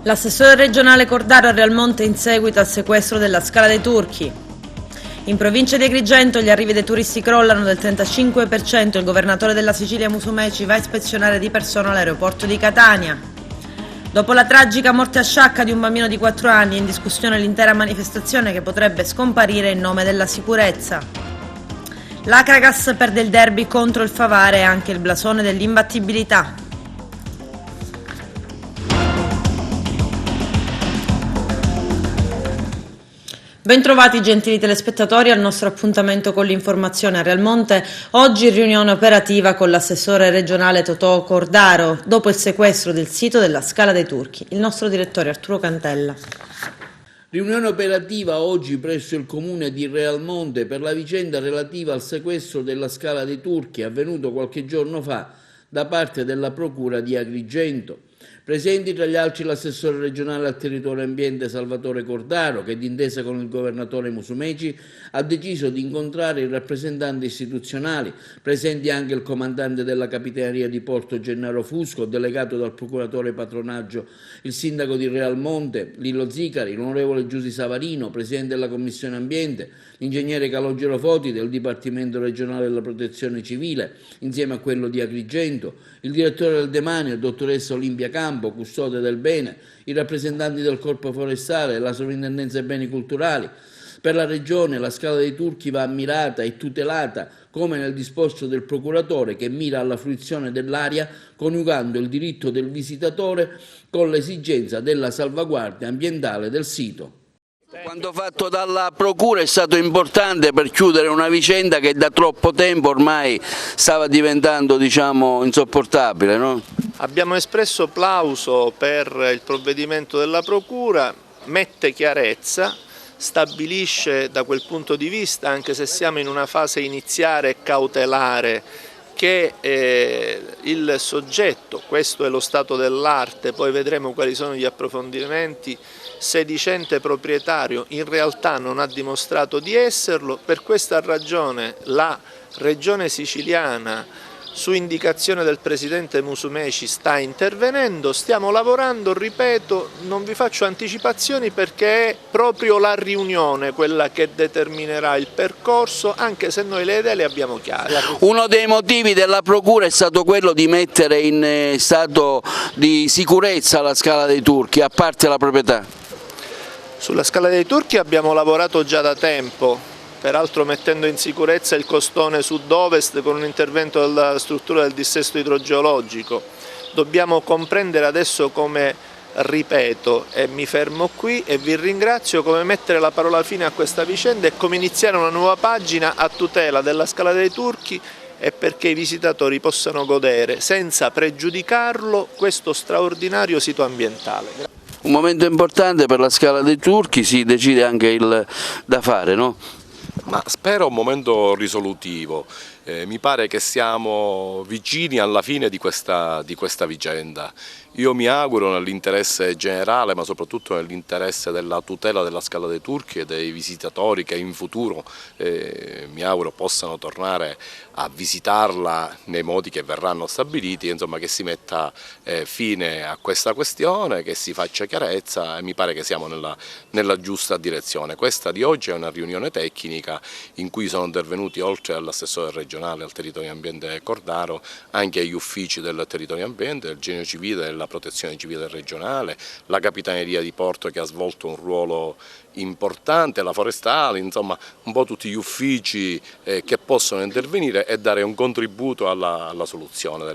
L'assessore regionale Cordaro a Realmonte in seguito al sequestro della Scala dei Turchi. In provincia di Agrigento gli arrivi dei turisti crollano del 35%, il governatore della Sicilia Musumeci va a ispezionare di persona l'aeroporto di Catania. Dopo la tragica morte a Sciacca di un bambino di 4 anni è in discussione l'intera manifestazione che potrebbe scomparire in nome della sicurezza. L'Acragas perde il derby contro il Favare e anche il blasone dell'imbattibilità. Bentrovati gentili telespettatori al nostro appuntamento con l'informazione a Realmonte, oggi riunione operativa con l'assessore regionale Totò Cordaro dopo il sequestro del sito della Scala dei Turchi. Il nostro direttore Arturo Cantella. Riunione operativa oggi presso il comune di Realmonte per la vicenda relativa al sequestro della Scala dei Turchi avvenuto qualche giorno fa da parte della Procura di Agrigento. Presenti tra gli altri l'assessore regionale al territorio e ambiente Salvatore Cordaro, che d'intesa con il governatore Musumeci ha deciso di incontrare i rappresentanti istituzionali, presenti anche il comandante della Capitaneria di Porto Gennaro Fusco, delegato dal procuratore patronaggio, il sindaco di Realmonte, Lillo Zicari, l'onorevole Giusy Savarino, presidente della Commissione Ambiente, l'ingegnere Calogero Foti del Dipartimento regionale della Protezione Civile, insieme a quello di Agrigento, il direttore del Demanio, dottoressa Olimpia Campo, custode del bene, i rappresentanti del Corpo Forestale, la Sovrintendenza dei Beni Culturali. Per la Regione la Scala dei Turchi va ammirata e tutelata come nel disposto del procuratore che mira alla fruizione dell'area coniugando il diritto del visitatore con l'esigenza della salvaguardia ambientale del sito. Quanto fatto dalla Procura è stato importante per chiudere una vicenda che da troppo tempo ormai stava diventando, insopportabile, no? Abbiamo espresso plauso per il provvedimento della Procura, mette chiarezza, stabilisce da quel punto di vista, anche se siamo in una fase iniziale e cautelare, che il soggetto, questo è lo stato dell'arte, poi vedremo quali sono gli approfondimenti, sedicente proprietario in realtà non ha dimostrato di esserlo. Per questa ragione la Regione Siciliana, su indicazione del Presidente Musumeci, sta intervenendo, stiamo lavorando, ripeto, non vi faccio anticipazioni perché è proprio la riunione quella che determinerà il percorso, anche se noi le idee le abbiamo chiare. Uno dei motivi della Procura è stato quello di mettere in stato di sicurezza la Scala dei Turchi, a parte la proprietà. Sulla Scala dei Turchi abbiamo lavorato già da tempo, peraltro mettendo in sicurezza il costone sud-ovest con un intervento della struttura del dissesto idrogeologico. Dobbiamo comprendere adesso come, ripeto, e mi fermo qui e vi ringrazio, come mettere la parola fine a questa vicenda e come iniziare una nuova pagina a tutela della Scala dei Turchi e perché i visitatori possano godere, senza pregiudicarlo, questo straordinario sito ambientale. Un momento importante per la Scala dei Turchi, si decide anche il da fare, no? Ma spero un momento risolutivo, mi pare che siamo vicini alla fine di questa vicenda. Io mi auguro nell'interesse generale, ma soprattutto nell'interesse della tutela della Scala dei Turchi e dei visitatori che in futuro mi auguro possano tornare a visitarla nei modi che verranno stabiliti, insomma che si metta fine a questa questione, che si faccia chiarezza e mi pare che siamo nella giusta direzione. Questa di oggi è una riunione tecnica in cui sono intervenuti, oltre all'assessore regionale al territorio e ambiente Cordaro, anche gli uffici del territorio e ambiente, del Genio Civile, della Protezione Civile regionale, la Capitaneria di Porto che ha svolto un ruolo importante, la Forestale, insomma un po' tutti gli uffici che possono intervenire e dare un contributo alla soluzione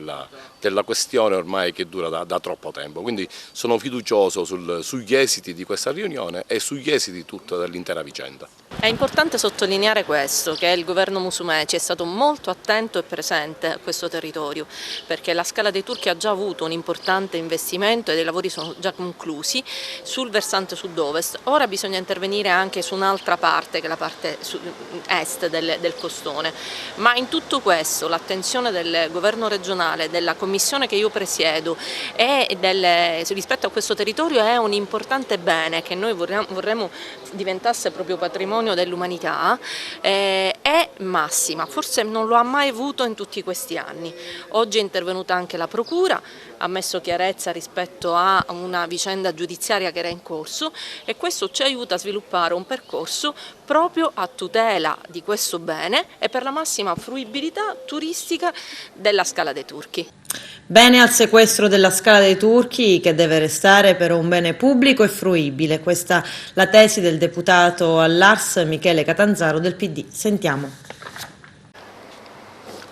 della questione ormai che dura da troppo tempo. Quindi sono fiducioso sugli esiti di questa riunione e sugli esiti tutta dell'intera vicenda. È importante sottolineare questo, che il governo Musumeci è stato molto attento e presente a questo territorio, perché la Scala dei Turchi ha già avuto un importante investimento e i lavori sono già conclusi sul versante sud-ovest. Ora bisogna intervenire anche su un'altra parte, che è la parte est del costone, ma in tutto questo l'attenzione del governo regionale, della commissione che io presiedo e rispetto a questo territorio è un importante bene che noi vorremmo diventasse proprio patrimonio dell'umanità, è massima, forse non non lo ha mai avuto in tutti questi anni. Oggi è intervenuta anche la Procura, ha messo chiarezza rispetto a una vicenda giudiziaria che era in corso e questo ci aiuta a sviluppare un percorso proprio a tutela di questo bene e per la massima fruibilità turistica della Scala dei Turchi. Bene al sequestro della Scala dei Turchi, che deve restare però un bene pubblico e fruibile. Questa la tesi del deputato all'Ars Michele Catanzaro del PD. Sentiamo.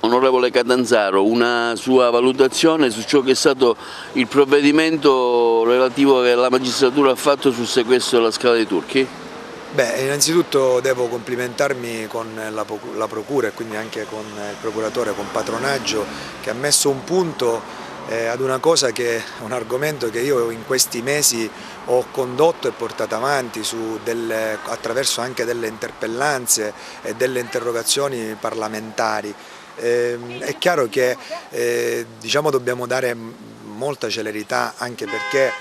Onorevole Catanzaro, una sua valutazione su ciò che è stato il provvedimento relativo che la magistratura ha fatto sul sequestro della Scala dei Turchi? Beh, innanzitutto devo complimentarmi con la Procura e quindi anche con il Procuratore, con Patronaggio, che ha messo un punto ad una cosa che è un argomento che io in questi mesi ho condotto e portato avanti attraverso anche delle interpellanze e delle interrogazioni parlamentari. È chiaro che diciamo, dobbiamo dare molta celerità anche perché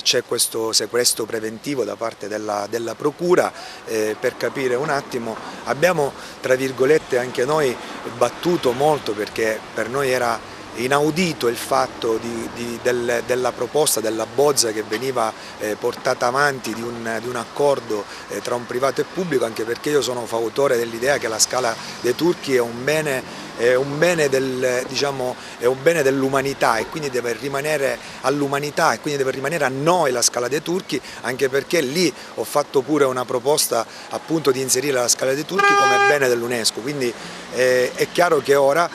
c'è questo sequestro preventivo da parte della Procura. Per capire un attimo, abbiamo tra virgolette anche noi battuto molto perché per noi era inaudito il fatto della proposta, della bozza che veniva portata avanti di un accordo tra un privato e pubblico, anche perché io sono fautore dell'idea che la Scala dei Turchi è un bene dell'umanità e quindi deve rimanere all'umanità e quindi deve rimanere a noi la Scala dei Turchi, anche perché lì ho fatto pure una proposta appunto di inserire la Scala dei Turchi come bene dell'UNESCO, quindi è chiaro che ora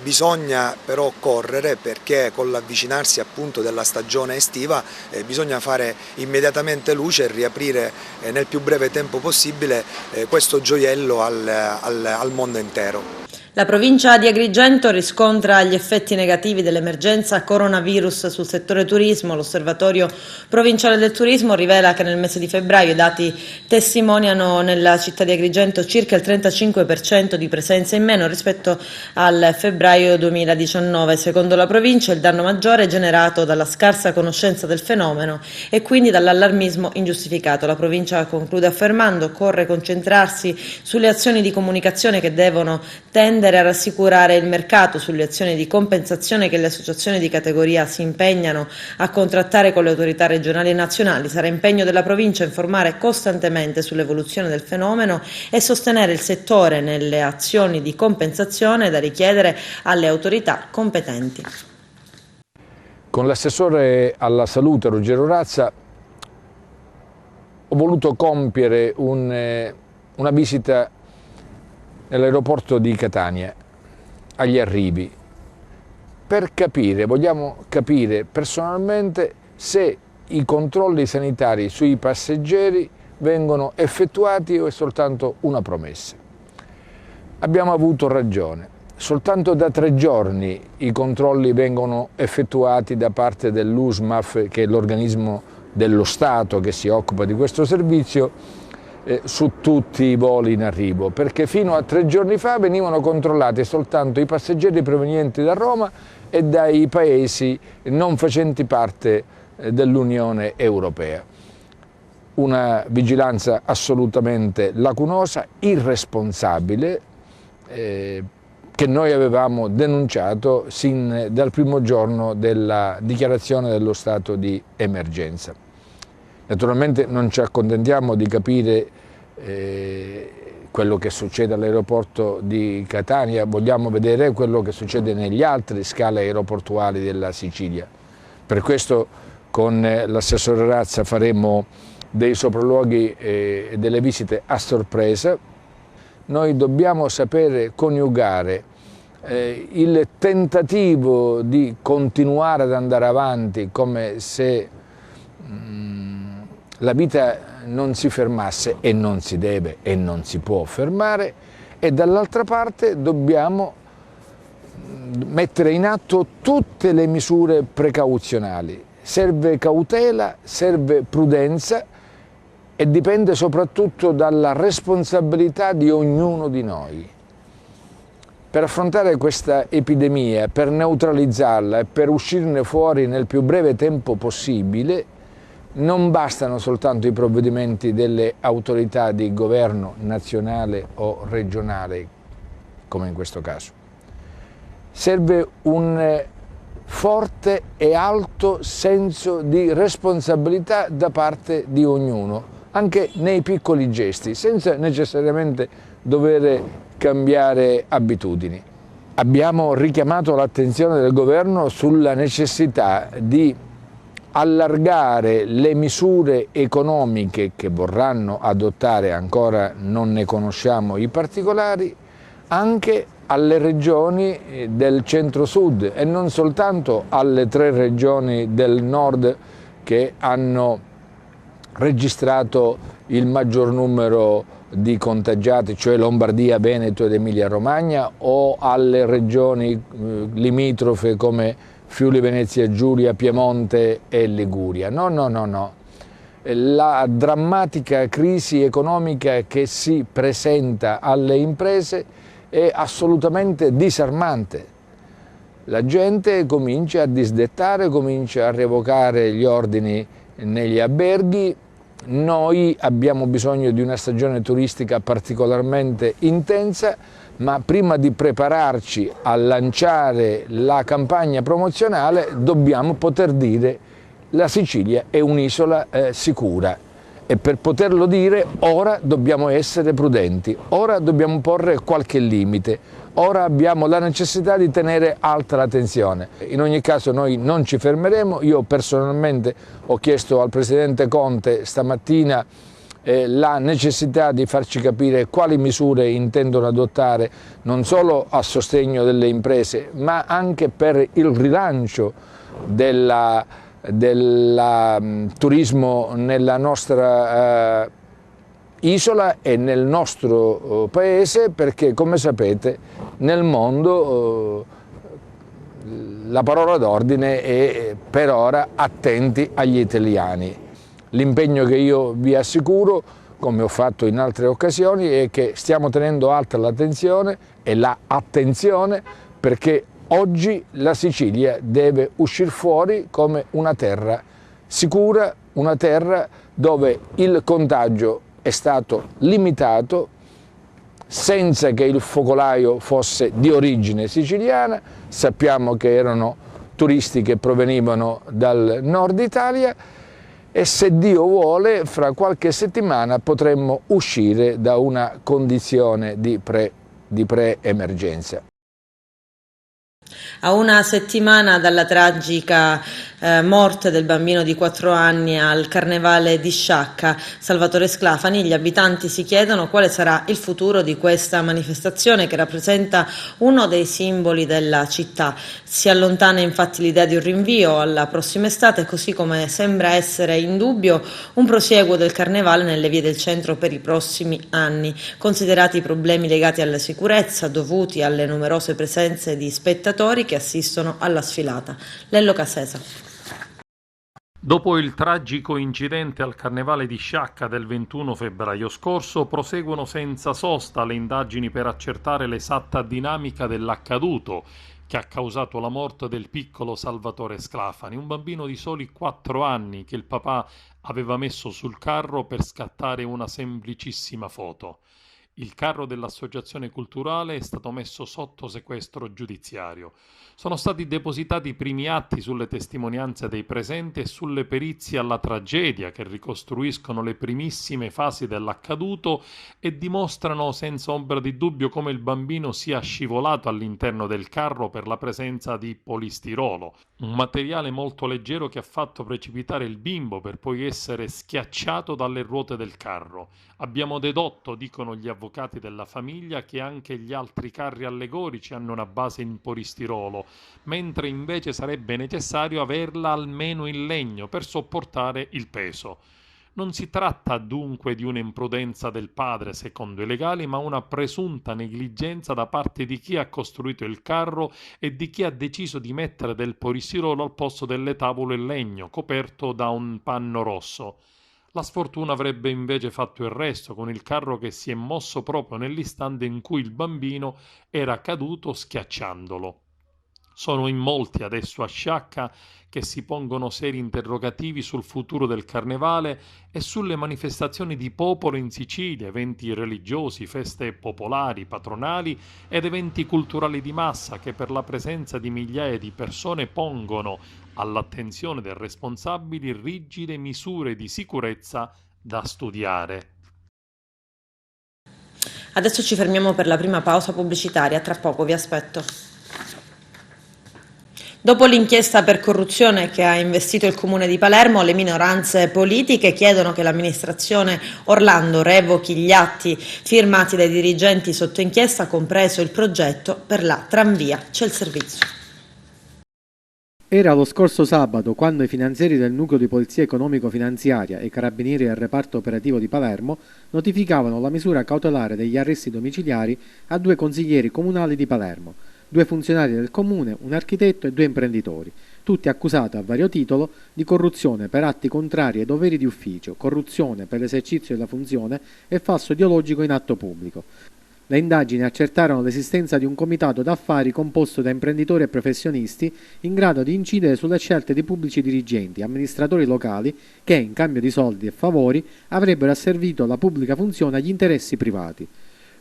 bisogna però correre perché con l'avvicinarsi appunto della stagione estiva bisogna fare immediatamente luce e riaprire nel più breve tempo possibile questo gioiello al mondo intero. La provincia di Agrigento riscontra gli effetti negativi dell'emergenza coronavirus sul settore turismo. L'Osservatorio Provinciale del Turismo rivela che nel mese di febbraio i dati testimoniano nella città di Agrigento circa il 35% di presenza in meno rispetto al febbraio 2019. Secondo la provincia il danno maggiore è generato dalla scarsa conoscenza del fenomeno e quindi dall'allarmismo ingiustificato. La provincia conclude affermando che occorre concentrarsi sulle azioni di comunicazione che devono tendere a rassicurare il mercato, sulle azioni di compensazione che le associazioni di categoria si impegnano a contrattare con le autorità regionali e nazionali. Sarà impegno della provincia informare costantemente sull'evoluzione del fenomeno e sostenere il settore nelle azioni di compensazione da richiedere alle autorità competenti. Con l'assessore alla salute Ruggero Razza ho voluto compiere una visita nell'aeroporto di Catania, agli arrivi, vogliamo capire personalmente se i controlli sanitari sui passeggeri vengono effettuati o è soltanto una promessa. Abbiamo avuto ragione, soltanto da 3 giorni i controlli vengono effettuati da parte dell'USMAF, che è l'organismo dello Stato che si occupa di questo servizio, su tutti i voli in arrivo, perché fino a 3 giorni fa venivano controllati soltanto i passeggeri provenienti da Roma e dai paesi non facenti parte dell'Unione Europea. Una vigilanza assolutamente lacunosa, irresponsabile, che noi avevamo denunciato sin dal primo giorno della dichiarazione dello stato di emergenza. Naturalmente non ci accontentiamo di capire quello che succede all'aeroporto di Catania, vogliamo vedere quello che succede negli altri scale aeroportuali della Sicilia. Per questo con l'assessore Razza faremo dei sopralluoghi e delle visite a sorpresa. Noi dobbiamo sapere coniugare il tentativo di continuare ad andare avanti come se la vita non si fermasse, e non si deve e non si può fermare, e dall'altra parte dobbiamo mettere in atto tutte le misure precauzionali. Serve cautela, serve prudenza e dipende soprattutto dalla responsabilità di ognuno di noi. Per affrontare questa epidemia, per neutralizzarla e per uscirne fuori nel più breve tempo possibile, non bastano soltanto i provvedimenti delle autorità di governo nazionale o regionale, come in questo caso. Serve un forte e alto senso di responsabilità da parte di ognuno, anche nei piccoli gesti, senza necessariamente dover cambiare abitudini. Abbiamo richiamato l'attenzione del governo sulla necessità di allargare le misure economiche che vorranno adottare, ancora non ne conosciamo i particolari, anche alle regioni del centro-sud e non soltanto alle 3 regioni del nord che hanno registrato il maggior numero di contagiati, cioè Lombardia, Veneto ed Emilia-Romagna, o alle regioni limitrofe come Friuli Venezia Giulia, Piemonte e Liguria. No. La drammatica crisi economica che si presenta alle imprese è assolutamente disarmante. La gente comincia a disdettare, comincia a revocare gli ordini negli alberghi. Noi abbiamo bisogno di una stagione turistica particolarmente intensa, ma prima di prepararci a lanciare la campagna promozionale dobbiamo poter dire la Sicilia è un'isola sicura. E per poterlo dire ora dobbiamo essere prudenti, ora dobbiamo porre qualche limite, ora abbiamo la necessità di tenere alta la tensione. In ogni caso noi non ci fermeremo. Io personalmente ho chiesto al Presidente Conte stamattina la necessità di farci capire quali misure intendono adottare non solo a sostegno delle imprese ma anche per il rilancio del turismo nella nostra isola e nel nostro paese, perché come sapete nel mondo la parola d'ordine è per ora attenti agli italiani. L'impegno che io vi assicuro, come ho fatto in altre occasioni, è che stiamo tenendo alta l'attenzione e l'attenzione perché oggi la Sicilia deve uscire fuori come una terra sicura, una terra dove il contagio è stato limitato, senza che il focolaio fosse di origine siciliana. Sappiamo che erano turisti che provenivano dal nord Italia e se Dio vuole fra qualche settimana potremmo uscire da una condizione di pre-emergenza. A una settimana dalla tragica morte del bambino di 4 anni al Carnevale di Sciacca, Salvatore Sclafani, gli abitanti si chiedono quale sarà il futuro di questa manifestazione che rappresenta uno dei simboli della città. Si allontana infatti l'idea di un rinvio alla prossima estate, così come sembra essere in dubbio un prosieguo del Carnevale nelle vie del centro per i prossimi anni, considerati i problemi legati alla sicurezza dovuti alle numerose presenze di spettatori che assistono alla sfilata. Lello Casesa. Dopo il tragico incidente al Carnevale di Sciacca del 21 febbraio scorso, proseguono senza sosta le indagini per accertare l'esatta dinamica dell'accaduto che ha causato la morte del piccolo Salvatore Sclafani, un bambino di soli 4 anni che il papà aveva messo sul carro per scattare una semplicissima foto. Il carro dell'associazione culturale è stato messo sotto sequestro giudiziario. Sono stati depositati i primi atti sulle testimonianze dei presenti e sulle perizie alla tragedia che ricostruiscono le primissime fasi dell'accaduto e dimostrano senza ombra di dubbio come il bambino sia scivolato all'interno del carro per la presenza di polistirolo, un materiale molto leggero che ha fatto precipitare il bimbo per poi essere schiacciato dalle ruote del carro. Abbiamo dedotto, dicono gli avvocati della famiglia, che anche gli altri carri allegorici hanno una base in polistirolo, mentre invece sarebbe necessario averla almeno in legno per sopportare il peso. Non si tratta dunque di un'imprudenza del padre, secondo i legali, ma una presunta negligenza da parte di chi ha costruito il carro e di chi ha deciso di mettere del polistirolo al posto delle tavole in legno, coperto da un panno rosso. La sfortuna avrebbe invece fatto il resto, con il carro che si è mosso proprio nell'istante in cui il bambino era caduto schiacciandolo. Sono in molti adesso a Sciacca che si pongono seri interrogativi sul futuro del carnevale e sulle manifestazioni di popolo in Sicilia, eventi religiosi, feste popolari, patronali ed eventi culturali di massa che per la presenza di migliaia di persone pongono all'attenzione dei responsabili rigide misure di sicurezza da studiare. Adesso ci fermiamo per la prima pausa pubblicitaria, tra poco vi aspetto. Dopo l'inchiesta per corruzione che ha investito il Comune di Palermo, le minoranze politiche chiedono che l'amministrazione Orlando revochi gli atti firmati dai dirigenti sotto inchiesta, compreso il progetto per la tranvia. C'è il servizio. Era lo scorso sabato quando i finanzieri del nucleo di polizia economico-finanziaria e i carabinieri del reparto operativo di Palermo notificavano la misura cautelare degli arresti domiciliari a 2 consiglieri comunali di Palermo, 2 funzionari del comune, un architetto e 2 imprenditori, tutti accusati a vario titolo di corruzione per atti contrari ai doveri di ufficio, corruzione per l'esercizio della funzione e falso ideologico in atto pubblico. Le indagini accertarono l'esistenza di un comitato d'affari composto da imprenditori e professionisti in grado di incidere sulle scelte di pubblici dirigenti, amministratori locali che, in cambio di soldi e favori, avrebbero asservito la pubblica funzione agli interessi privati.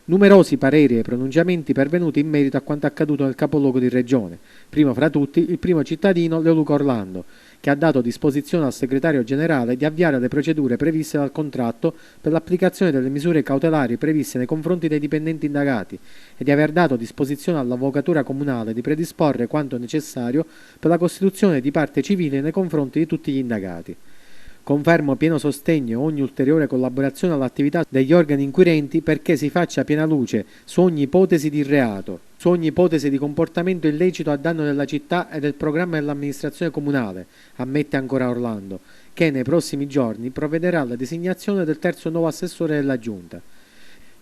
Numerosi pareri e pronunciamenti pervenuti in merito a quanto accaduto nel capoluogo di regione, primo fra tutti il primo cittadino Leoluca Orlando, che ha dato disposizione al segretario generale di avviare le procedure previste dal contratto per l'applicazione delle misure cautelari previste nei confronti dei dipendenti indagati e di aver dato disposizione all'avvocatura comunale di predisporre quanto necessario per la costituzione di parte civile nei confronti di tutti gli indagati. Confermo pieno sostegno e ogni ulteriore collaborazione all'attività degli organi inquirenti perché si faccia piena luce su ogni ipotesi di reato, su ogni ipotesi di comportamento illecito a danno della città e del programma dell'amministrazione comunale, ammette ancora Orlando, che nei prossimi giorni provvederà alla designazione del terzo nuovo assessore della Giunta.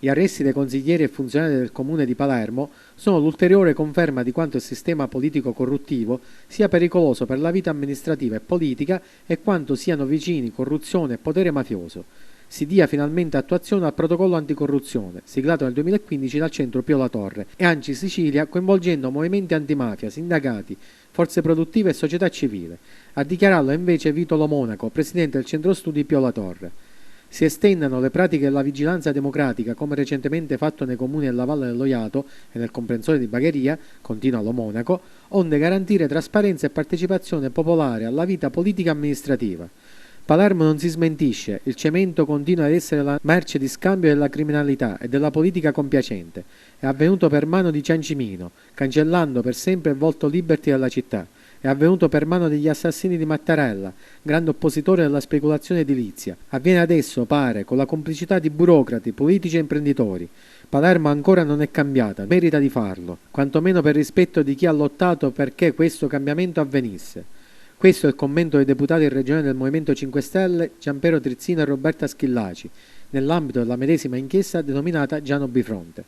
Gli arresti dei consiglieri e funzionari del Comune di Palermo sono l'ulteriore conferma di quanto il sistema politico corruttivo sia pericoloso per la vita amministrativa e politica e quanto siano vicini corruzione e potere mafioso. Si dia finalmente attuazione al protocollo anticorruzione, siglato nel 2015 dal centro Pio La Torre e ANCI Sicilia, coinvolgendo movimenti antimafia, sindacati, forze produttive e società civile. A dichiararlo invece Vito Lo Monaco, presidente del centro studi Pio La Torre. Si estendano le pratiche della vigilanza democratica come recentemente fatto nei comuni della Valle dello Iato e nel comprensorio di Bagheria, continua Lo Monaco, onde garantire trasparenza e partecipazione popolare alla vita politica amministrativa. Palermo non si smentisce, il cemento continua ad essere la merce di scambio della criminalità e della politica compiacente. È avvenuto per mano di Ciancimino, cancellando per sempre il volto Liberty della città. È avvenuto per mano degli assassini di Mattarella, grande oppositore della speculazione edilizia. Avviene adesso, pare, con la complicità di burocrati, politici e imprenditori. Palermo ancora non è cambiata, merita di farlo, quantomeno per rispetto di chi ha lottato perché questo cambiamento avvenisse. Questo è il commento dei deputati in regione del Movimento 5 Stelle Gianpiero Trizzino e Roberta Schillaci, nell'ambito della medesima inchiesta denominata Giano Bifronte.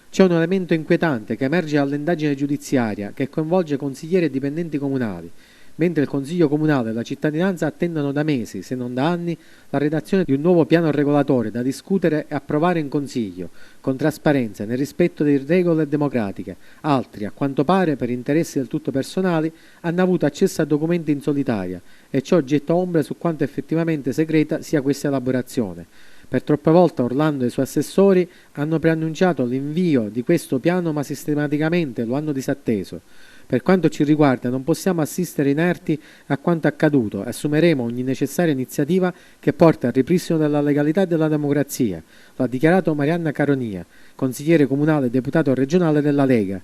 C'è un elemento inquietante che emerge dall'indagine giudiziaria che coinvolge consiglieri e dipendenti comunali, mentre il Consiglio Comunale e la cittadinanza attendono da mesi, se non da anni, la redazione di un nuovo piano regolatore da discutere e approvare in Consiglio, con trasparenza e nel rispetto delle regole democratiche. Altri, a quanto pare, per interessi del tutto personali, hanno avuto accesso a documenti in solitaria e ciò getta ombre su quanto effettivamente segreta sia questa elaborazione. Per troppe volte Orlando e i suoi assessori hanno preannunciato l'invio di questo piano ma sistematicamente lo hanno disatteso. Per quanto ci riguarda non possiamo assistere inerti a quanto accaduto e assumeremo ogni necessaria iniziativa che porta al ripristino della legalità e della democrazia, lo ha dichiarato Marianna Caronia, consigliere comunale e deputato regionale della Lega.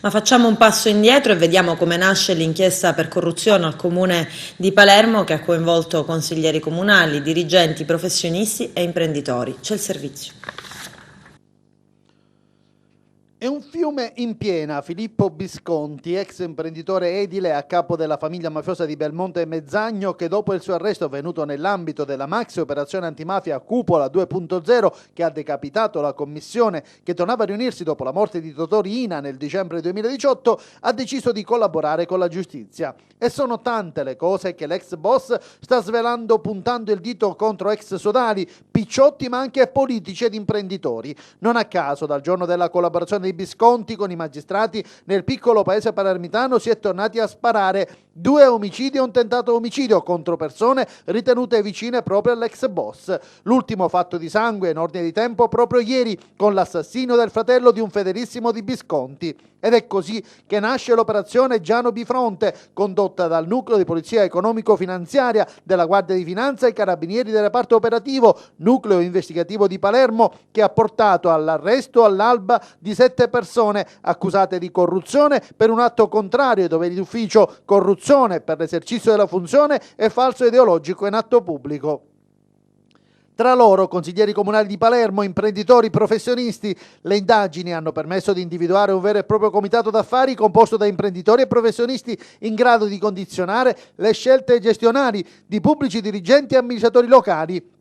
Ma facciamo un passo indietro e vediamo come nasce l'inchiesta per corruzione al Comune di Palermo che ha coinvolto consiglieri comunali, dirigenti, professionisti e imprenditori. C'è il servizio. È un fiume in piena. Filippo Bisconti, ex imprenditore edile a capo della famiglia mafiosa di Belmonte e Mezzagno, che dopo il suo arresto avvenuto nell'ambito della maxi operazione antimafia Cupola 2.0 che ha decapitato la commissione che tornava a riunirsi dopo la morte di Totò Riina nel dicembre 2018, ha deciso di collaborare con la giustizia. E sono tante le cose che l'ex boss sta svelando puntando il dito contro ex sodali, picciotti ma anche politici ed imprenditori. Non a caso dal giorno della collaborazione di di Bisconti con i magistrati nel piccolo paese palermitano si è tornati a sparare. 2 omicidi e un tentato omicidio contro persone ritenute vicine proprio all'ex boss. L'ultimo fatto di sangue in ordine di tempo proprio ieri con l'assassinio del fratello di un fedelissimo di Bisconti. Ed è così che nasce l'operazione Giano Bifronte, condotta dal nucleo di polizia economico-finanziaria della Guardia di Finanza e carabinieri del reparto operativo, nucleo investigativo di Palermo, che ha portato all'arresto all'alba di 7 persone accusate di corruzione per un atto contrario ai doveri d'ufficio, corruzione per l'esercizio della funzione e falso ideologico in atto pubblico. Tra loro, consiglieri comunali di Palermo, imprenditori, professionisti. Le indagini hanno permesso di individuare un vero e proprio comitato d'affari composto da imprenditori e professionisti in grado di condizionare le scelte gestionali di pubblici dirigenti e amministratori locali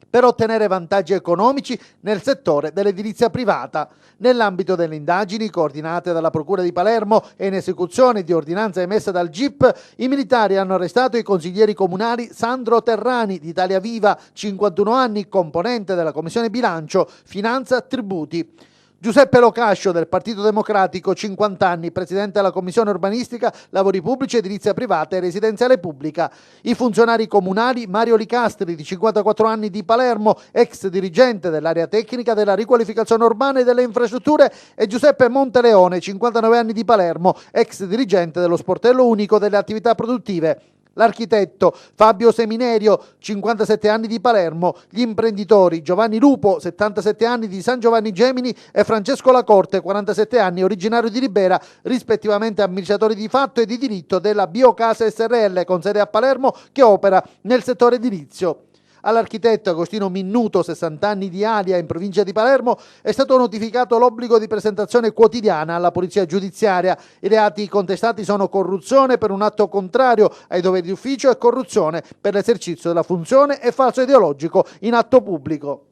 per ottenere vantaggi economici nel settore dell'edilizia privata. Nell'ambito delle indagini coordinate dalla Procura di Palermo e in esecuzione di ordinanza emessa dal GIP, i militari hanno arrestato i consiglieri comunali Sandro Terrani di Italia Viva, 51 anni, componente della Commissione Bilancio, Finanza, Tributi. Giuseppe Locascio del Partito Democratico, 50 anni, presidente della Commissione Urbanistica, Lavori Pubblici, Edilizia Privata e Residenziale Pubblica. I funzionari comunali Mario Licastri, di 54 anni, di Palermo, ex dirigente dell'area tecnica della riqualificazione urbana e delle infrastrutture, e Giuseppe Monteleone, 59 anni, di Palermo, ex dirigente dello Sportello Unico delle Attività Produttive. L'architetto Fabio Seminerio, 57 anni, di Palermo, gli imprenditori Giovanni Lupo, 77 anni, di San Giovanni Gemini, e Francesco Lacorte, 47 anni, originario di Ribera, rispettivamente amministratori di fatto e di diritto della Biocasa SRL con sede a Palermo, che opera nel settore edilizio. All'architetto Agostino Minnuto, 60 anni, di Alia, in provincia di Palermo, è stato notificato l'obbligo di presentazione quotidiana alla polizia giudiziaria. I reati contestati sono corruzione per un atto contrario ai doveri di ufficio e corruzione per l'esercizio della funzione e falso ideologico in atto pubblico.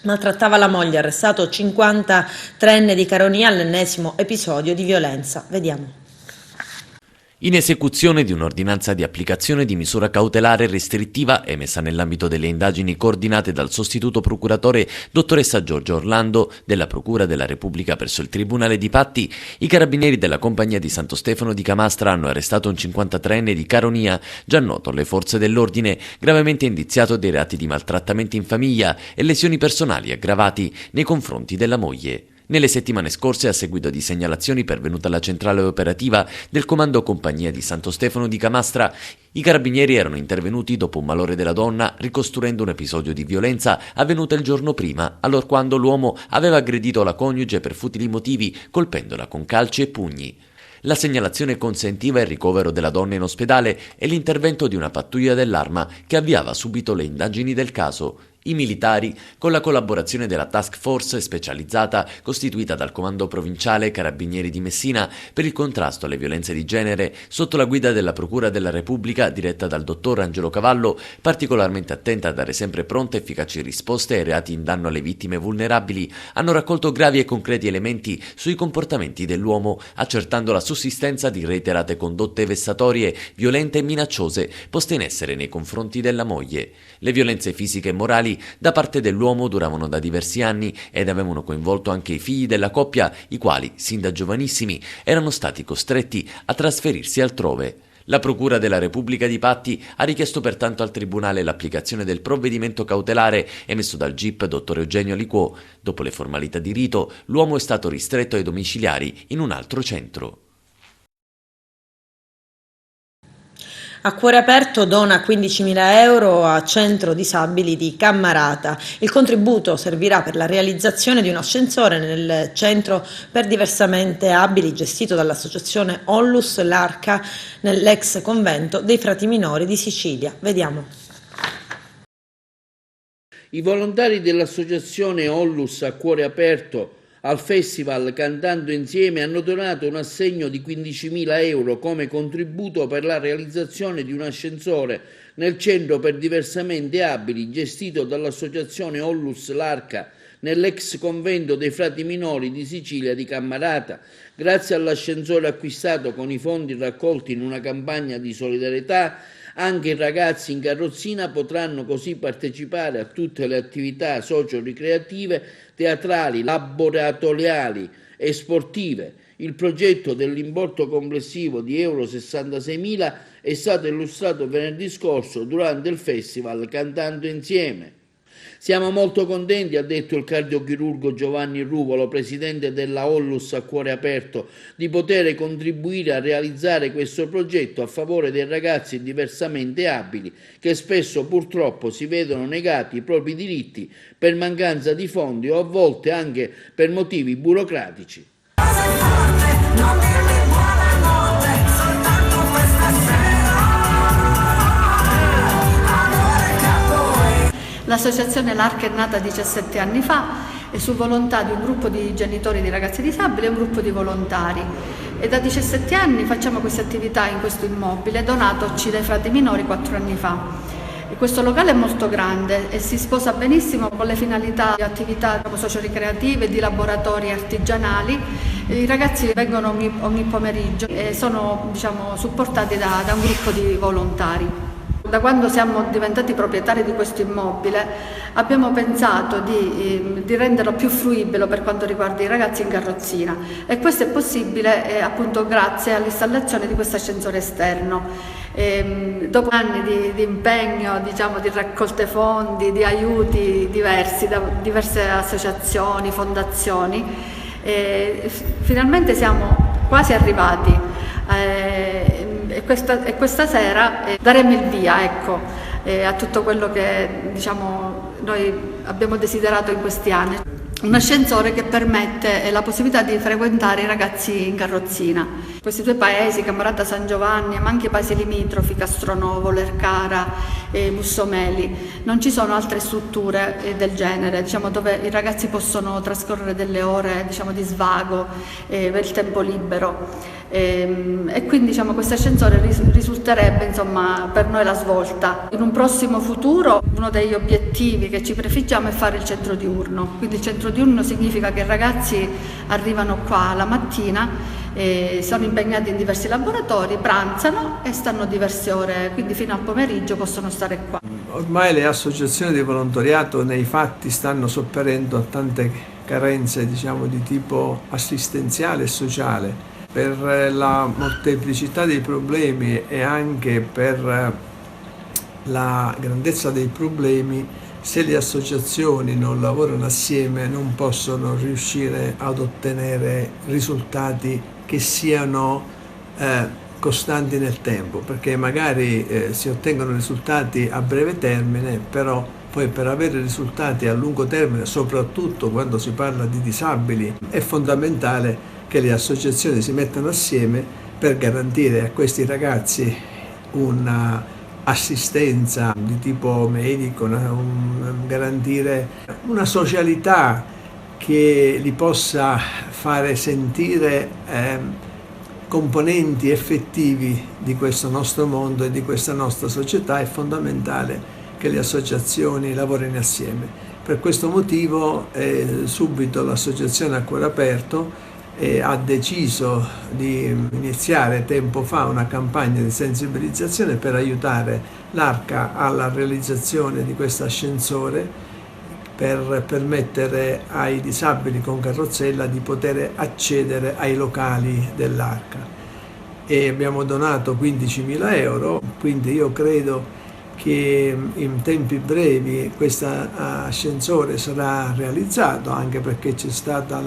Maltrattava la moglie, arrestato 53enne di Caronia all'ennesimo episodio di violenza. Vediamo. In esecuzione di un'ordinanza di applicazione di misura cautelare restrittiva emessa nell'ambito delle indagini coordinate dal sostituto procuratore dottoressa Giorgia Orlando della Procura della Repubblica presso il Tribunale di Patti, i carabinieri della Compagnia di Santo Stefano di Camastra hanno arrestato un 53enne di Caronia, già noto alle forze dell'ordine, gravemente indiziato dei reati di maltrattamenti in famiglia e lesioni personali aggravati nei confronti della moglie. Nelle settimane scorse, a seguito di segnalazioni pervenute alla centrale operativa del Comando Compagnia di Santo Stefano di Camastra, i carabinieri erano intervenuti dopo un malore della donna, ricostruendo un episodio di violenza avvenuto il giorno prima, allorquando l'uomo aveva aggredito la coniuge per futili motivi, colpendola con calci e pugni. La segnalazione consentiva il ricovero della donna in ospedale e l'intervento di una pattuglia dell'Arma che avviava subito le indagini del caso. I militari, con la collaborazione della task force specializzata costituita dal Comando Provinciale Carabinieri di Messina per il contrasto alle violenze di genere, sotto la guida della Procura della Repubblica diretta dal dottor Angelo Cavallo, particolarmente attenta a dare sempre pronte e efficaci risposte ai reati in danno alle vittime vulnerabili, hanno raccolto gravi e concreti elementi sui comportamenti dell'uomo, accertando la sussistenza di reiterate condotte vessatorie, violente e minacciose poste in essere nei confronti della moglie. Le violenze fisiche e morali da parte dell'uomo duravano da diversi anni ed avevano coinvolto anche i figli della coppia, i quali, sin da giovanissimi, erano stati costretti a trasferirsi altrove. La Procura della Repubblica di Patti ha richiesto pertanto al Tribunale l'applicazione del provvedimento cautelare emesso dal GIP dottor Eugenio Liquò. Dopo le formalità di rito, l'uomo è stato ristretto ai domiciliari in un altro centro. A Cuore Aperto dona 15.000 euro a Centro Disabili di Cammarata. Il contributo servirà per la realizzazione di un ascensore nel centro per diversamente abili gestito dall'associazione Onlus L'Arca nell'ex convento dei Frati Minori di Sicilia. Vediamo. I volontari dell'associazione Onlus a Cuore Aperto al festival Cantando Insieme hanno donato un assegno di 15.000 euro come contributo per la realizzazione di un ascensore nel centro per diversamente abili gestito dall'associazione Onlus L'Arca nell'ex convento dei Frati Minori di Sicilia di Cammarata. Grazie all'ascensore acquistato con i fondi raccolti in una campagna di solidarietà, anche i ragazzi in carrozzina potranno così partecipare a tutte le attività socio-ricreative teatrali, laboratoriali e sportive. Il progetto dell'importo complessivo di euro 66.000 è stato illustrato venerdì scorso durante il festival Cantando Insieme. Siamo molto contenti, ha detto il cardiochirurgo Giovanni Ruvolo, presidente della Ollus a cuore aperto, di poter contribuire a realizzare questo progetto a favore dei ragazzi diversamente abili che spesso purtroppo si vedono negati i propri diritti per mancanza di fondi o a volte anche per motivi burocratici. L'associazione L'Arca è nata 17 anni fa e su volontà di un gruppo di genitori di ragazzi disabili e un gruppo di volontari. E da 17 anni facciamo queste attività in questo immobile donatoci dai frati minori 4 anni fa. E questo locale è molto grande e si sposa benissimo con le finalità di attività socio-ricreative, di laboratori artigianali. I ragazzi vengono ogni pomeriggio e sono supportati da un gruppo di volontari. Da quando siamo diventati proprietari di questo immobile abbiamo pensato di renderlo più fruibile per quanto riguarda i ragazzi in carrozzina e questo è possibile appunto grazie all'installazione di questo ascensore esterno. Dopo anni di impegno, di raccolte fondi, di aiuti diversi da diverse associazioni, fondazioni, finalmente siamo quasi arrivati. E questa sera daremo il via a tutto quello che noi abbiamo desiderato in questi anni. Un ascensore che permette la possibilità di frequentare i ragazzi in carrozzina. Questi due paesi, Camerata San Giovanni, ma anche i paesi limitrofi, Castronovo, Lercara e Mussomeli, non ci sono altre strutture del genere, dove i ragazzi possono trascorrere delle ore di svago per il tempo libero. E quindi questo ascensore risulterebbe per noi la svolta. In un prossimo futuro uno degli obiettivi che ci prefiggiamo è fare il centro diurno, quindi il centro diurno significa che i ragazzi arrivano qua la mattina, sono impegnati in diversi laboratori, pranzano e stanno diverse ore, quindi fino al pomeriggio possono stare qua. Ormai le associazioni di volontariato nei fatti stanno sopperendo a tante carenze di tipo assistenziale e sociale. Per la molteplicità dei problemi e anche per la grandezza dei problemi, se le associazioni non lavorano assieme non possono riuscire ad ottenere risultati che siano costanti nel tempo, perché magari si ottengono risultati a breve termine, però poi per avere risultati a lungo termine, soprattutto quando si parla di disabili, è fondamentale che le associazioni si mettano assieme per garantire a questi ragazzi un'assistenza di tipo medico, garantire una socialità che li possa fare sentire componenti effettivi di questo nostro mondo e di questa nostra società. È fondamentale che le associazioni lavorino assieme. Per questo motivo subito l'associazione a cuore aperto ha deciso di iniziare tempo fa una campagna di sensibilizzazione per aiutare l'Arca alla realizzazione di questo ascensore per permettere ai disabili con carrozzella di poter accedere ai locali dell'Arca. E abbiamo donato 15.000 euro, quindi io credo che in tempi brevi questo ascensore sarà realizzato, anche perché c'è stato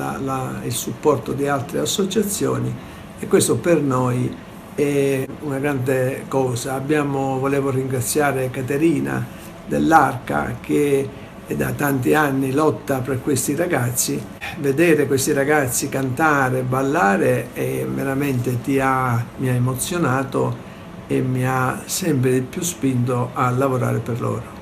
il supporto di altre associazioni e questo per noi è una grande cosa. Volevo ringraziare Caterina dell'Arca che da tanti anni lotta per questi ragazzi. Vedere questi ragazzi cantare, ballare veramente mi ha emozionato e mi ha sempre di più spinto a lavorare per loro.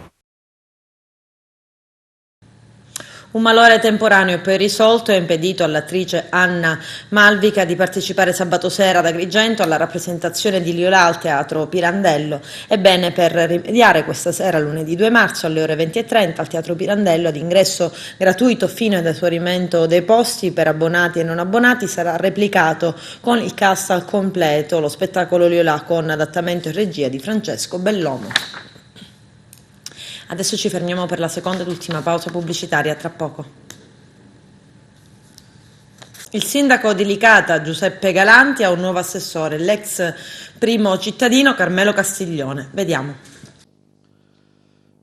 Un malore temporaneo poi risolto ha impedito all'attrice Anna Malvica di partecipare sabato sera ad Agrigento alla rappresentazione di Liolà al Teatro Pirandello. Ebbene, per rimediare questa sera, lunedì 2 marzo alle ore 20:30 al Teatro Pirandello, ad ingresso gratuito fino ad esaurimento dei posti per abbonati e non abbonati, sarà replicato con il cast al completo lo spettacolo Liolà con adattamento e regia di Francesco Bellomo. Adesso ci fermiamo per la seconda ed ultima pausa pubblicitaria, tra poco. Il sindaco di Licata, Giuseppe Galanti, ha un nuovo assessore, l'ex primo cittadino Carmelo Castiglione. Vediamo.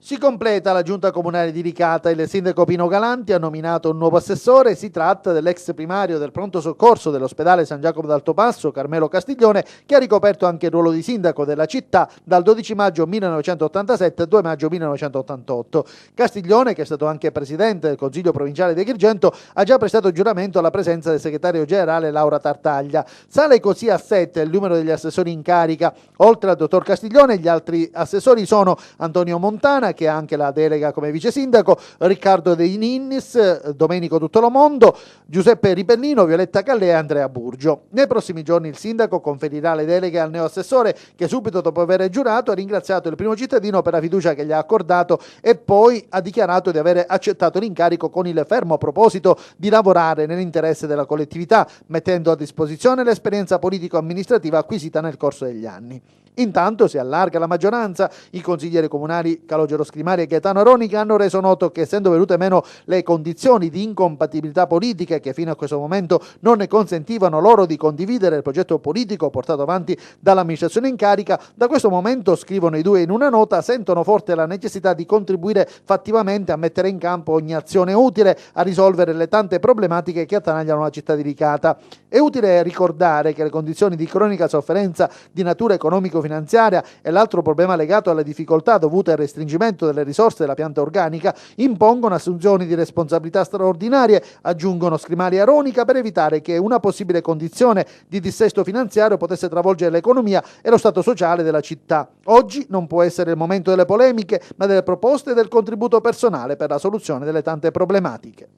Si completa la giunta comunale di Licata. Il sindaco Pino Galanti ha nominato un nuovo assessore. Si tratta dell'ex primario del pronto soccorso dell'ospedale San Giacomo d'Altopasso, Carmelo Castiglione, che ha ricoperto anche il ruolo di sindaco della città dal 12 maggio 1987 al 2 maggio 1988. Castiglione, che è stato anche presidente del Consiglio provinciale di Agrigento, ha già prestato giuramento alla presenza del segretario generale Laura Tartaglia. Sale così a 7 il numero degli assessori in carica. Oltre al dottor Castiglione, gli altri assessori sono Antonio Montana, che ha anche la delega come vice sindaco, Riccardo De Ninnis, Domenico Tuttolomondo, Giuseppe Ripellino, Violetta Callè e Andrea Burgio. Nei prossimi giorni il sindaco conferirà le deleghe al neoassessore, che subito dopo aver giurato ha ringraziato il primo cittadino per la fiducia che gli ha accordato e poi ha dichiarato di aver accettato l'incarico con il fermo proposito di lavorare nell'interesse della collettività, mettendo a disposizione l'esperienza politico-amministrativa acquisita nel corso degli anni. Intanto si allarga la maggioranza. I consiglieri comunali Calogero Scrimari e Gaetano Aronica hanno reso noto che, essendo venute meno le condizioni di incompatibilità politica che fino a questo momento non ne consentivano loro di condividere il progetto politico portato avanti dall'amministrazione in carica, da questo momento, scrivono i due in una nota, sentono forte la necessità di contribuire fattivamente a mettere in campo ogni azione utile a risolvere le tante problematiche che attanagliano la città di Licata. È utile ricordare che le condizioni di cronica sofferenza di natura economico-finanziaria e l'altro problema legato alle difficoltà dovute al restringimento delle risorse della pianta organica impongono assunzioni di responsabilità straordinarie, aggiungono Scrimari e Aronica, per evitare che una possibile condizione di dissesto finanziario potesse travolgere l'economia e lo stato sociale della città. Oggi non può essere il momento delle polemiche, ma delle proposte e del contributo personale per la soluzione delle tante problematiche.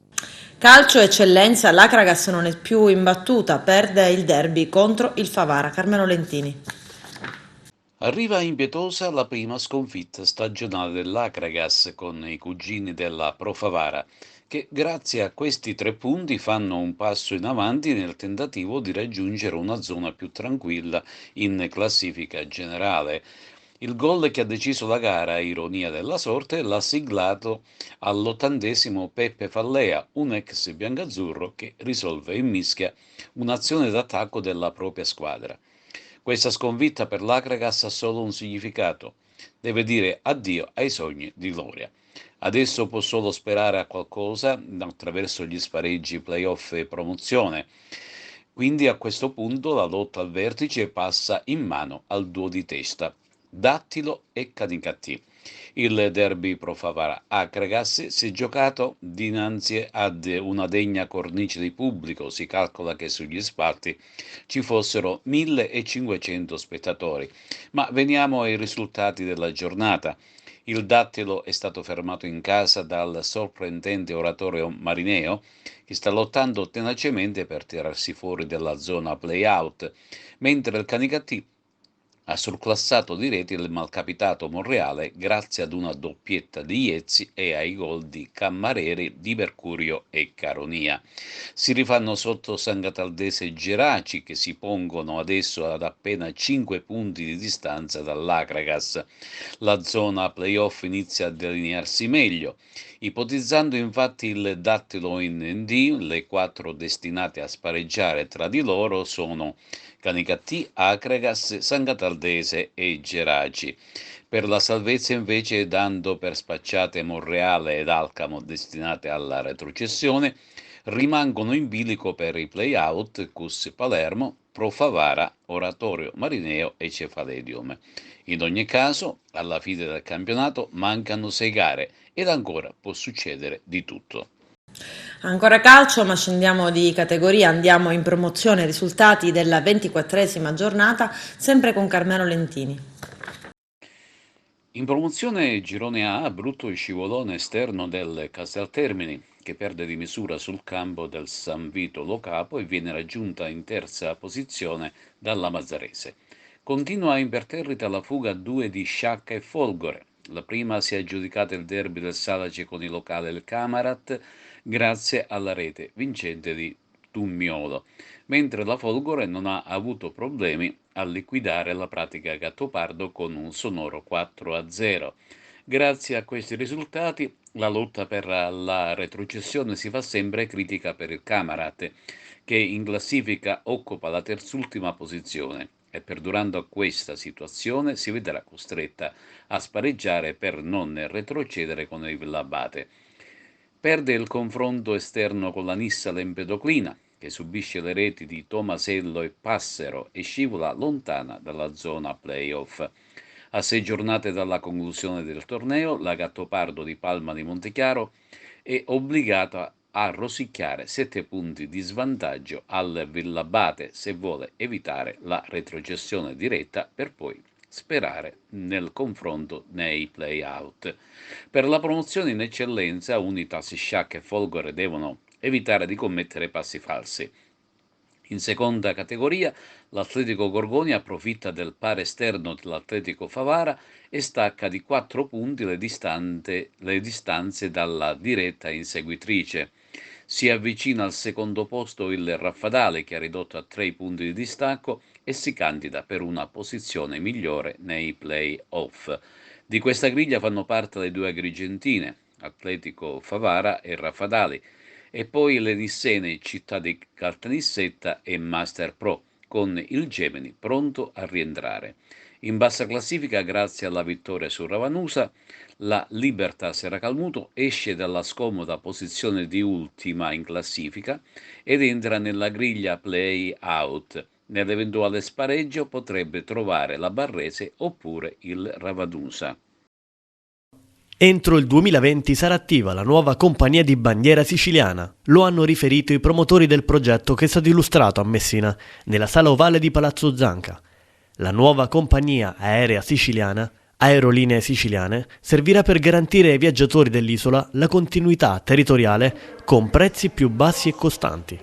Calcio eccellenza, l'Acragas non è più imbattuta, perde il derby contro il Favara. Carmelo Lentini. Arriva impietosa la prima sconfitta stagionale dell'Acragas con i cugini della Pro Favara, che grazie a questi 3 punti fanno un passo in avanti nel tentativo di raggiungere una zona più tranquilla in classifica generale. Il gol che ha deciso la gara, ironia della sorte, l'ha siglato all'80° Peppe Fallea, un ex biancazzurro che risolve in mischia un'azione d'attacco della propria squadra. Questa sconfitta per l'Acragas ha solo un significato: deve dire addio ai sogni di gloria. Adesso può solo sperare a qualcosa attraverso gli spareggi playoff e promozione. Quindi a questo punto la lotta al vertice passa in mano al duo di testa, Dattilo e Canicattì. Il derby Pro Favara Acragas si è giocato dinanzi ad una degna cornice di pubblico. Si calcola che sugli spalti ci fossero 1500 spettatori. Ma veniamo ai risultati della giornata. Il Dattilo è stato fermato in casa dal sorprendente Oratorio Marineo, che sta lottando tenacemente per tirarsi fuori dalla zona play-out, mentre il Canicattì ha surclassato di reti il malcapitato Monreale grazie ad una doppietta di Iezzi e ai gol di Cammareri, Di Mercurio e Caronia. Si rifanno sotto Sanghataldese e Geraci, che si pongono adesso ad appena 5 punti di distanza dall'Acragas. La zona playoff inizia a delinearsi meglio. Ipotizzando infatti il Dattilo in ND, le 4 destinate a spareggiare tra di loro sono Canicattì, Acragas, Sanghataldese e Geraci. Per la salvezza invece, dando per spacciate Monreale ed Alcamo destinate alla retrocessione, rimangono in bilico per i play-out Cus Palermo, Pro Favara, Oratorio Marineo e Cefaledium. In ogni caso, alla fine del campionato mancano 6 gare ed ancora può succedere di tutto. Ancora calcio, ma scendiamo di categoria, andiamo in promozione, risultati della 24esima giornata, sempre con Carmelo Lentini. In promozione Girone A, brutto scivolone esterno del Casteltermini, che perde di misura sul campo del San Vito Lo Capo e viene raggiunta in terza posizione dalla Mazzarese. Continua imperterrita la fuga a 2 di Sciacca e Folgore. La prima si è aggiudicata il derby del Salace con il locale del Camarat, grazie alla rete vincente di Tummiolo, mentre la Folgore non ha avuto problemi a liquidare la pratica Gattopardo con un sonoro 4-0. Grazie a questi risultati la lotta per la retrocessione si fa sempre critica per il Camarat, che in classifica occupa la terzultima posizione e perdurando questa situazione si vedrà costretta a spareggiare per non retrocedere con il Villabate. Perde il confronto esterno con la Nissa Empedoclina, che subisce le reti di Tomasello e Passero e scivola lontana dalla zona play-off. A 6 giornate dalla conclusione del torneo, la Gattopardo di Palma di Montechiaro è obbligata a rosicchiare 7 punti di svantaggio al Villabate se vuole evitare la retrocessione diretta per poi sperare nel confronto nei play-out. Per la promozione in eccellenza, Unitas, Sciacca e Folgore devono evitare di commettere passi falsi. In seconda categoria, l'Atletico Gorgoni approfitta del paro esterno dell'Atletico Favara e stacca di 4 punti le distanze dalla diretta inseguitrice. Si avvicina al secondo posto il Raffadale, che ha ridotto a 3 punti di distacco e si candida per una posizione migliore nei play-off. Di questa griglia fanno parte le 2 agrigentine, Atletico Favara e Raffadali, e poi le nissene Città di Caltanissetta e Master Pro, con il Gemini pronto a rientrare. In bassa classifica, grazie alla vittoria su Ravanusa, la Libertas Serracalmuto esce dalla scomoda posizione di ultima in classifica ed entra nella griglia play-out. Nell'eventuale spareggio potrebbe trovare la Barrese oppure il Ravanusa. Entro il 2020 sarà attiva la nuova compagnia di bandiera siciliana. Lo hanno riferito i promotori del progetto che è stato illustrato a Messina, nella sala ovale di Palazzo Zanca. La nuova compagnia aerea siciliana, Aerolinee Siciliane, servirà per garantire ai viaggiatori dell'isola la continuità territoriale con prezzi più bassi e costanti.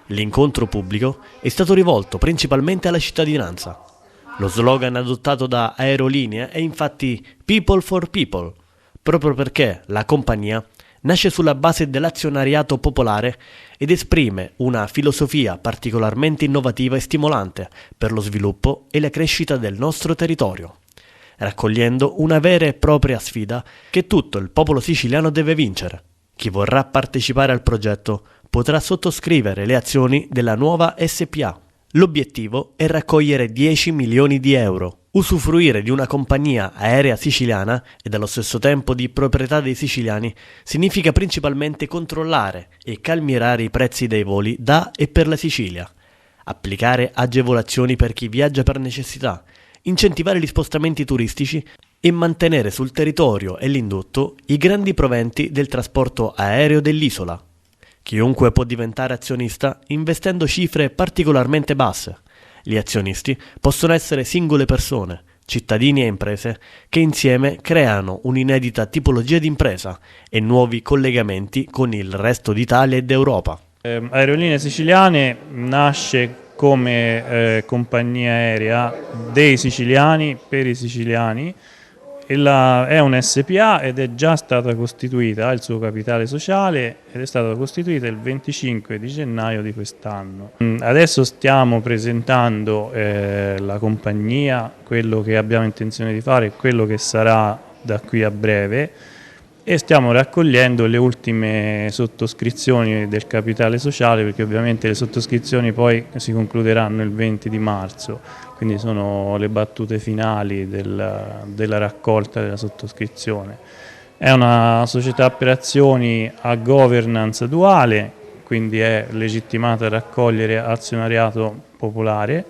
L'incontro pubblico è stato rivolto principalmente alla cittadinanza. Lo slogan adottato da Aerolinee è infatti People for People, proprio perché la compagnia nasce sulla base dell'azionariato popolare ed esprime una filosofia particolarmente innovativa e stimolante per lo sviluppo e la crescita del nostro territorio, raccogliendo una vera e propria sfida che tutto il popolo siciliano deve vincere. Chi vorrà partecipare al progetto potrà sottoscrivere le azioni della nuova SPA. L'obiettivo è raccogliere 10 milioni di euro. Usufruire di una compagnia aerea siciliana ed allo stesso tempo di proprietà dei siciliani significa principalmente controllare e calmierare i prezzi dei voli da e per la Sicilia, applicare agevolazioni per chi viaggia per necessità, incentivare gli spostamenti turistici e mantenere sul territorio e l'indotto i grandi proventi del trasporto aereo dell'isola. Chiunque può diventare azionista investendo cifre particolarmente basse. Gli azionisti possono essere singole persone, cittadini e imprese, che insieme creano un'inedita tipologia di impresa e nuovi collegamenti con il resto d'Italia ed Europa. Aerolinee Siciliane nasce come compagnia aerea dei siciliani per i siciliani. È un SPA ed è già stata costituita, ha il suo capitale sociale ed è stata costituita il 25 di gennaio di quest'anno. Adesso stiamo presentando la compagnia, quello che abbiamo intenzione di fare e quello che sarà da qui a breve, e stiamo raccogliendo le ultime sottoscrizioni del capitale sociale, perché ovviamente le sottoscrizioni poi si concluderanno il 20 di marzo, quindi sono le battute finali della raccolta della sottoscrizione. È una società per azioni a governance duale, quindi è legittimata a raccogliere azionariato popolare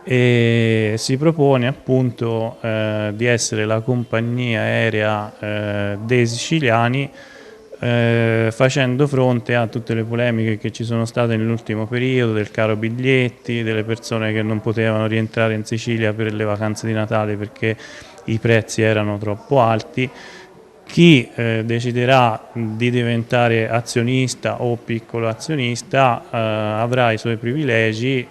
e si propone appunto di essere la compagnia aerea dei siciliani, facendo fronte a tutte le polemiche che ci sono state nell'ultimo periodo, del caro biglietti, delle persone che non potevano rientrare in Sicilia per le vacanze di Natale perché i prezzi erano troppo alti. Chi deciderà di diventare azionista o piccolo azionista avrà i suoi privilegi,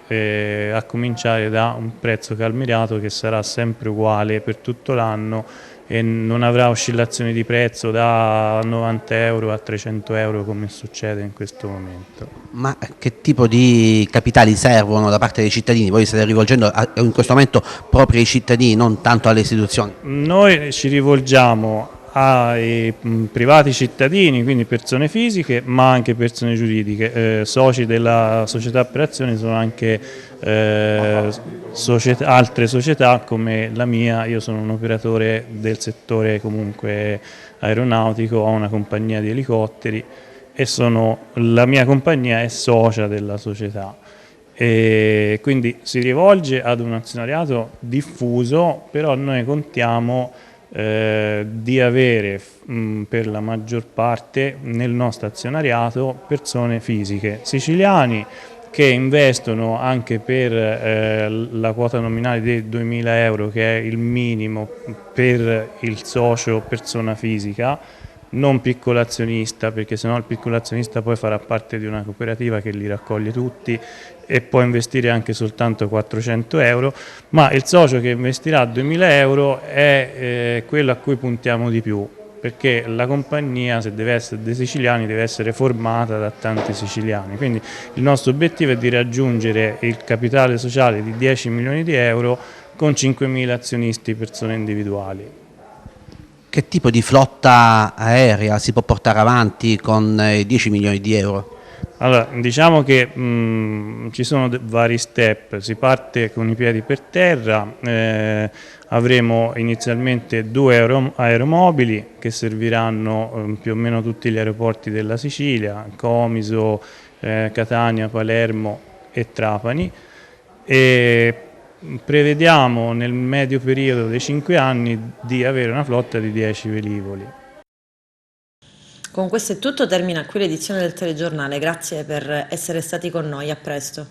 a cominciare da un prezzo calmierato che sarà sempre uguale per tutto l'anno e non avrà oscillazioni di prezzo da 90 euro a 300 euro come succede in questo momento. Ma che tipo di capitali servono da parte dei cittadini? Voi state rivolgendo in questo momento proprio ai cittadini, non tanto alle istituzioni? Noi ci rivolgiamo ai privati cittadini, quindi persone fisiche ma anche persone giuridiche. Soci della società per azioni sono anche altre società come la mia. Io sono un operatore del settore comunque aeronautico, ho una compagnia di elicotteri e la mia compagnia è socia della società. E quindi si rivolge ad un azionariato diffuso, però noi contiamo di avere per la maggior parte nel nostro azionariato persone fisiche, siciliani che investono anche per la quota nominale dei 2.000 euro, che è il minimo per il socio persona fisica, non piccolo azionista, perché sennò il piccolo azionista poi farà parte di una cooperativa che li raccoglie tutti e può investire anche soltanto 400 euro, ma il socio che investirà 2.000 euro è quello a cui puntiamo di più, perché la compagnia, se deve essere dei siciliani, deve essere formata da tanti siciliani. Quindi il nostro obiettivo è di raggiungere il capitale sociale di 10 milioni di euro con 5.000 azionisti persone individuali. Che tipo di flotta aerea si può portare avanti con 10 milioni di euro? Allora, diciamo che ci sono vari step, si parte con i piedi per terra, avremo inizialmente 2 aeromobili che serviranno più o meno tutti gli aeroporti della Sicilia, Comiso, Catania, Palermo e Trapani, e prevediamo nel medio periodo dei 5 anni di avere una flotta di 10 velivoli. Con questo è tutto, termina qui l'edizione del telegiornale, grazie per essere stati con noi, a presto.